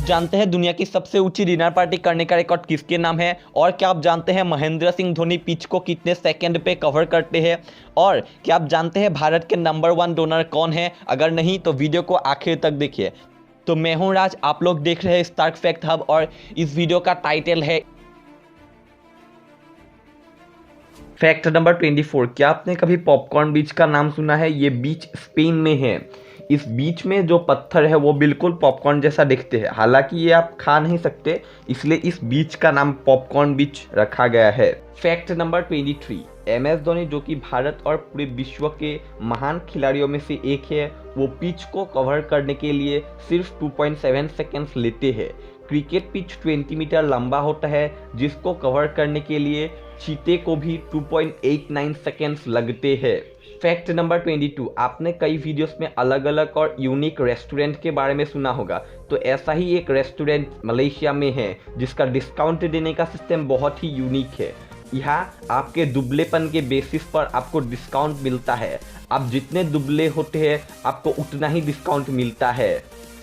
जानते हैं दुनिया की सबसे ऊंची डिनर पार्टी करने का रिकॉर्ड किसके नाम है? और क्या आप जानते हैं महेंद्र सिंह धोनी पिच को कितने सेकंड पे कवर करते हैं? और क्या आप जानते हैं भारत के नंबर 1 डोनर कौन है? अगर नहीं तो वीडियो को आखिर तक देखिए। तो मैं हूं राज, आप लोग देख रहे हैं स्टार्क फैक्ट हब और इस वीडियो का टाइटल है फैक्ट नंबर 24। क्या आपने कभी पॉपकॉर्न बीच का नाम सुना है? ये बीच स्पेन में है। इस बीच में जो पत्थर है वो बिल्कुल पॉपकॉर्न जैसा दिखते हैं, हालांकि ये आप खा नहीं सकते, इसलिए इस बीच का नाम पॉपकॉर्न बीच रखा गया है। Fact number 23। MS धोनी जो कि भारत और पूरे विश्व के महान खिलाड़ियों में से एक है, वो पिच को कवर करने के लिए सिर्फ 2.7 सेकेंड्स लेते हैं। क्रिकेट पिच 20 मीटर लंबा होता है, जिसको कवर करने के लिए चीते को भी 2.89 सेकेंड्स लगते हैं। Fact number 22। आपने कई वीडियोस में अलग अलग और यूनिक रेस्टोरेंट के बारे में सुना होगा, तो ऐसा ही एक रेस्टोरेंट मलेशिया में है जिसका डिस्काउंट देने का सिस्टम बहुत ही यूनिक है। यहाँ आपके दुबलेपन के बेसिस पर आपको डिस्काउंट मिलता है। आप जितने दुबले होते हैं आपको उतना ही डिस्काउंट मिलता है।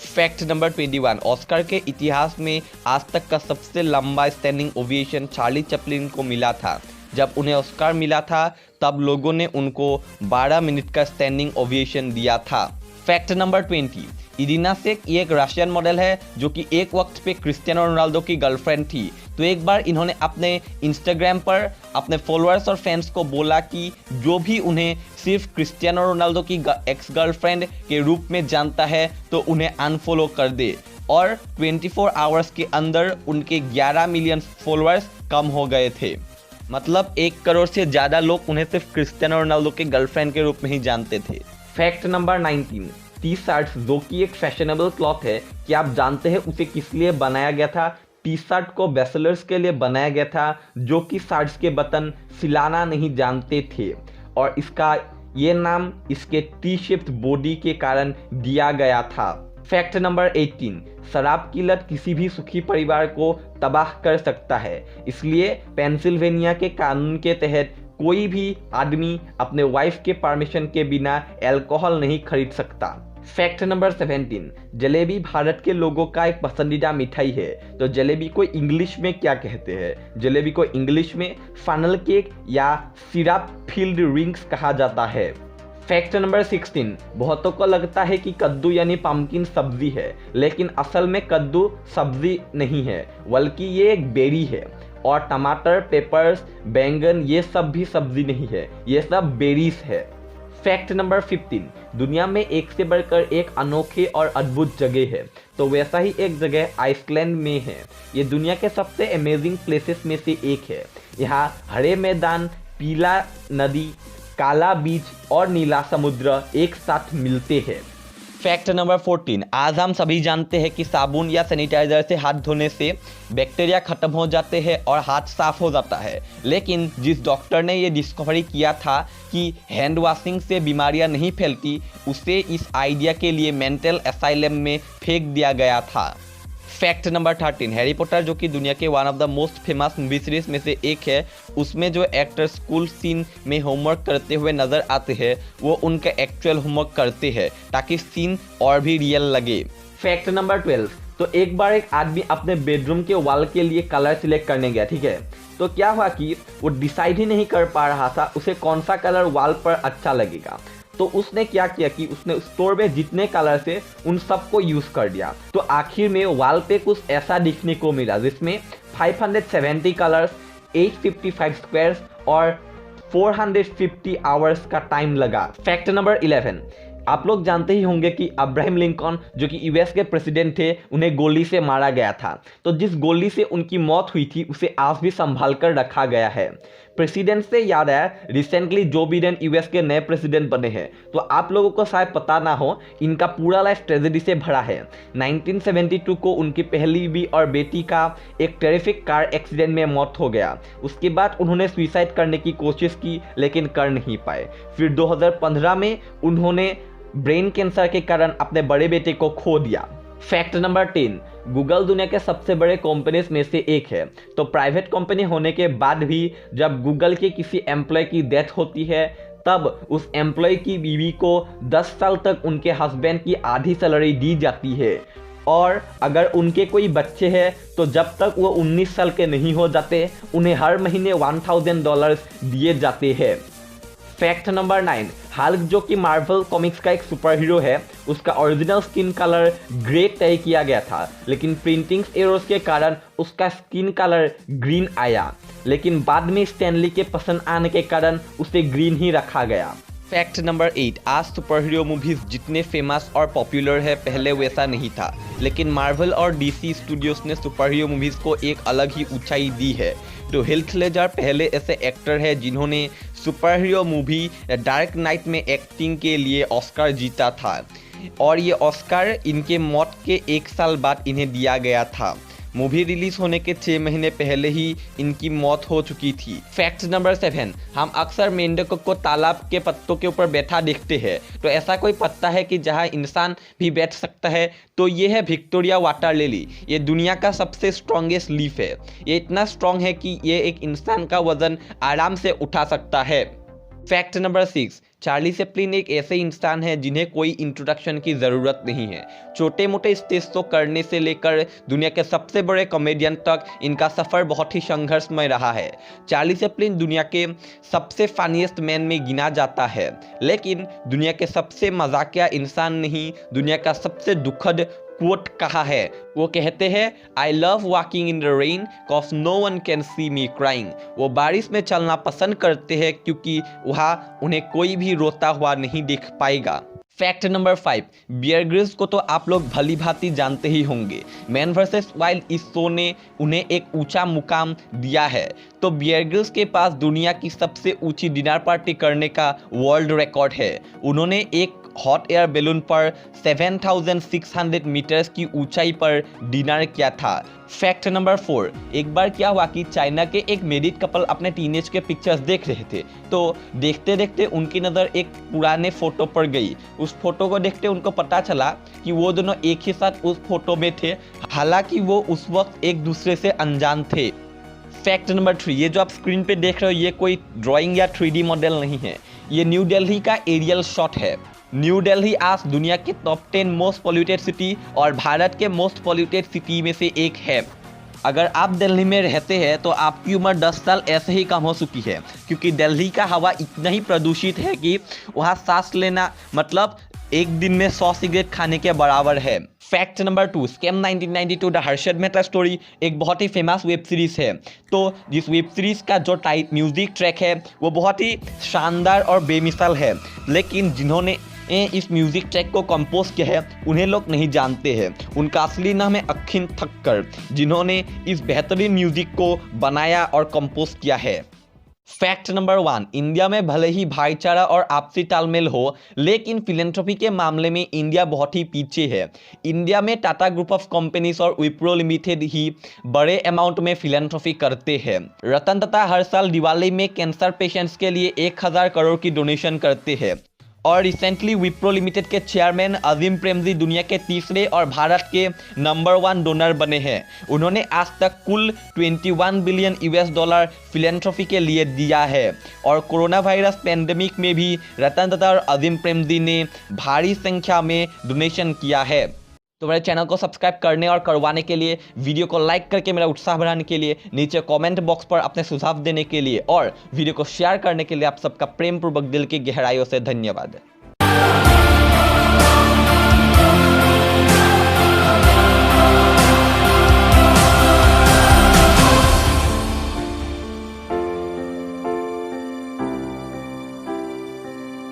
Fact number 21। ऑस्कर के इतिहास में आज तक का सबसे लंबा स्टैंडिंग ओवेशन चार्ली चैपलिन को मिला था। जब उन्हें ऑस्कर मिला था तब लोगों ने उनको 12 मिनट का स्टैंडिंग ओवेशन दिया था। Fact number 20। इरिना शेक ये एक रशियन मॉडल है जो कि एक वक्त पे क्रिस्टियानो रोनाल्डो की गर्लफ्रेंड थी। तो एक बार इन्होंने अपने इंस्टाग्राम पर अपने फॉलोअर्स और फैंस को बोला कि जो भी उन्हें सिर्फ क्रिस्टियानो रोनाल्डो की एक्स गर्लफ्रेंड के रूप में जानता है तो उन्हें अनफॉलो कर दे, और 24 आवर्स के अंदर उनके 11 मिलियन फॉलोअर्स कम हो गए थे। मतलब 1 करोड़ से ज़्यादा लोग उन्हें सिर्फ क्रिस्टियानो रोनाल्डो के गर्लफ्रेंड के रूप में ही जानते थे। Fact number 19। टी शर्ट्स जो कि एक फैशनेबल क्लॉथ है, क्या आप जानते हैं उसे किस लिए बनाया गया था? टी शर्ट को बैचलर्स के लिए बनाया गया था जो कि शर्ट्स के बटन सिलाना नहीं जानते थे, और इसका ये नाम इसके टी शेप्ड बॉडी के कारण दिया गया था। Fact number 18। शराब की लत किसी भी सुखी परिवार को तबाह कर सकता है, इसलिए पेंसिल्वेनिया के कानून के तहत कोई भी आदमी अपने वाइफ के परमिशन के बिना अल्कोहल नहीं खरीद सकता। Fact number 17। जलेबी भारत के लोगों का एक पसंदीदा मिठाई है, तो जलेबी को इंग्लिश में क्या कहते हैं? जलेबी को इंग्लिश में फनल केक या सिरप फिल्ड रिंग्स कहा जाता है। Fact number 16। बहुतों को लगता है कि कद्दू यानी पम्पकिन सब्जी है, लेकिन असल में कद्दू सब्जी नहीं है, बल्कि ये एक बेरी है। और टमाटर, पेपर्स, बैंगन ये सब भी सब्जी नहीं है, ये सब बेरीज है। Fact number 15। दुनिया में एक से बढ़कर एक अनोखे और अद्भुत जगह है, तो वैसा ही एक जगह आइसलैंड में है। ये दुनिया के सबसे अमेजिंग प्लेसेस में से एक है। यहाँ हरे मैदान, पीला नदी, काला बीच और नीला समुद्र एक साथ मिलते हैं। Fact number 14। आज हम सभी जानते हैं कि साबुन या सैनिटाइजर से हाथ धोने से बैक्टीरिया खत्म हो जाते हैं और हाथ साफ हो जाता है, लेकिन जिस डॉक्टर ने ये डिस्कवरी किया था कि हैंड वॉशिंग से बीमारियां नहीं फैलती, उसे इस आइडिया के लिए मेंटल असाइलम में फेंक दिया गया था। Fact number 13। हैरी पॉटर जो कि दुनिया के one of the most famous movie series में से एक है, उसमें जो एक्टर स्कूल सीन में होमवर्क करते हुए नजर आते हैं वो उनका एक्चुअल होमवर्क करते हैं ताकि सीन और भी रियल लगे। Fact number 12। तो एक बार एक आदमी अपने बेडरूम के वॉल के लिए कलर सिलेक्ट करने गया, ठीक है। तो क्या हुआ कि वो डिसाइड ही नहीं कर पा रहा था उसे कौन सा कलर वॉल पर अच्छा लगेगा। तो उसने क्या किया कि उसने स्टोर में जितने कलर थे उन सबको यूज कर दिया। तो आखिर में वॉल पे कुछ ऐसा दिखने को मिला जिसमें 570 कलर्स, 855 स्क्वायर्स और 450 आवर्स का टाइम लगा। Fact number 11। आप लोग जानते ही होंगे कि अब्राहम लिंकन जो कि यूएस के प्रेसिडेंट थे, उन्हें गोली से मारा गया था। तो जिस गोली से उनकी मौत हुई थी उसे आज भी संभाल कर रखा गया है। प्रेसिडेंट से याद आया, रिसेंटली जो बिडेन यूएस के नए प्रेसिडेंट बने हैं, तो आप लोगों को शायद पता ना हो इनका पूरा लाइफ ट्रेजेडी से भरा है। 1972 को उनकी पहली बीवी और बेटी का एक टेरिफिक कार एक्सीडेंट में मौत हो गया। उसके बाद उन्होंने सुसाइड करने की कोशिश की लेकिन कर नहीं पाए। फिर 2015 में उन्होंने ब्रेन कैंसर के कारण अपने बड़े बेटे को खो दिया। Fact number 10। गूगल दुनिया के सबसे बड़े कंपनीज में से एक है। तो प्राइवेट कंपनी होने के बाद भी जब गूगल के किसी एम्प्लॉय की डेथ होती है तब उस एम्प्लॉय की बीवी को 10 साल तक उनके हस्बैंड की आधी सैलरी दी जाती है। और अगर उनके कोई बच्चे हैं तो जब तक वो 19 साल के नहीं हो जाते उन्हें हर महीने $1000 दिए जाते हैं। फैक्ट नंबर 9, हल्क जो कि मार्वल कॉमिक्स का एक सुपर हीरो है, उसका ओरिजिनल स्किन कलर ग्रे तय किया गया था, लेकिन प्रिंटिंग एरर्स के कारण उसका स्किन कलर ग्रीन आया, लेकिन बाद में स्टैनली के पसंद आने के कारण उसे ग्रीन ही रखा गया। फैक्ट नंबर 8, आज सुपर हीरो मूवीज जितने फेमस और पॉपुलर है पहले वैसा नहीं था, लेकिन मार्वल और डीसी स्टूडियोज ने सुपर हीरो मूवीज को एक अलग ही ऊंचाई दी है। तो हीथ लेजर पहले ऐसे एक्टर है जिन्होंने super hero movie dark night में एक्टिंग के लिए ऑस्कर जीता था, और ये ऑस्कर इनके मौत के 1 साल बाद इन्हें दिया गया था। मूवी रिलीज होने के 6 महीने पहले ही इनकी मौत हो चुकी थी। फैक्ट नंबर 7, हम अक्सर मेंढकों को तालाब के पत्तों के ऊपर बैठा देखते हैं, तो ऐसा कोई पत्ता है कि जहां इंसान भी बैठ सकता है, तो ये है विक्टोरिया वाटर लिली। ये दुनिया का सबसे स्ट्रॉन्गेस्ट लीफ है। ये इतना स्ट्रॉन्ग है कि ये एक इंसान का वजन आराम से उठा सकता है। फैक्ट नंबर 6, चार्ली चैपलिन एक ऐसे इंसान है जिन्हें कोई इंट्रोडक्शन की ज़रूरत नहीं है। छोटे मोटे स्टेज शो करने से लेकर दुनिया के सबसे बड़े कॉमेडियन तक इनका सफ़र बहुत ही संघर्षमय रहा है। चार्ली चैपलिन दुनिया के सबसे फनीएस्ट मैन में गिना जाता है, लेकिन दुनिया के सबसे मजाकिया इंसान नहीं, दुनिया का सबसे दुखद कोट कहा है। वो कहते हैं, I love walking in the rain cause no one can see me crying. वो बारिश में चलना पसंद करते हैं क्योंकि वहाँ उन्हें कोई भी रोता हुआ नहीं देख पाएगा। फैक्ट नंबर 5, बियर ग्रिल्स को तो आप लोग भली भांति जानते ही होंगे। मैन वर्सेस वाइल्ड इस शो ने उन्हें एक ऊंचा मुकाम दिया है। तो बियर ग्रिल्स के पास दुनिया की सबसे ऊंची डिनर पार्टी करने का वर्ल्ड रिकॉर्ड है। उन्होंने एक हॉट एयर बैलून पर 7600 मीटर्स की ऊंचाई पर डिनर किया था। फैक्ट नंबर 4, एक बार क्या हुआ कि चाइना के एक मैरिड कपल अपने टीनेज के पिक्चर्स देख रहे थे, तो देखते देखते उनकी नज़र एक पुराने फोटो पर गई। उस फोटो को देखते उनको पता चला कि वो दोनों एक ही साथ उस फोटो में थे, हालांकि वो उस वक्त एक दूसरे से अनजान थे। फैक्ट नंबर 3, ये जो आप स्क्रीन पे देख रहे हो ये कोई ड्राइंग या 3D मॉडल नहीं है, ये न्यू दिल्ली का एरियल शॉट है। न्यू दिल्ली आज दुनिया के टॉप 10 मोस्ट पॉल्यूटेड सिटी और भारत के मोस्ट पॉल्यूटेड सिटी में से एक है। अगर आप दिल्ली में रहते हैं तो आपकी उम्र 10 साल ऐसे ही कम हो चुकी है, क्योंकि दिल्ली का हवा इतना ही प्रदूषित है कि वहाँ सांस लेना मतलब एक दिन में 100 सिगरेट खाने के बराबर है। Fact number 2, scam 1992 the Harshad Mehta story एक बहुत ही फेमस वेब सीरीज है। तो जिस वेब सीरीज का जो म्यूजिक ट्रैक है वो बहुत ही शानदार और बेमिसाल है, लेकिन जिन्होंने इस म्यूजिक ट्रैक को कंपोज किया है उन्हें लोग नहीं जानते हैं। उनका असली नाम है अखिन ठक्कर, जिन्होंने इस बेहतरीन म्यूजिक को बनाया और कंपोज किया है। फैक्ट नंबर 1, इंडिया में भले ही भाईचारा और आपसी तालमेल हो, लेकिन फिलेंथ्रोपी के मामले में इंडिया बहुत ही पीछे है। इंडिया में टाटा ग्रुप ऑफ कंपनीज और विप्रो लिमिटेड ही बड़े अमाउंट में फिलेंथ्रोपी करते हैं। रतन टाटा हर साल दिवाली में कैंसर पेशेंट्स के लिए 1000 करोड़ की डोनेशन करते हैं। और रिसेंटली विप्रो लिमिटेड के चेयरमैन अजीम प्रेमजी दुनिया के तीसरे और भारत के नंबर 1 डोनर बने हैं। उन्होंने आज तक कुल $21 बिलियन फिलेंथ्रोपी के लिए दिया है। और कोरोना वायरस पैंडेमिक में भी रतन टाटा और अजीम प्रेमजी ने भारी संख्या में डोनेशन किया है। तो मेरे चैनल को सब्सक्राइब करने और करवाने के लिए, वीडियो को लाइक करके मेरा उत्साह बढ़ाने के लिए, नीचे कमेंट बॉक्स पर अपने सुझाव देने के लिए और वीडियो को शेयर करने के लिए आप सबका प्रेम पूर्वक दिल की गहराइयों से धन्यवाद।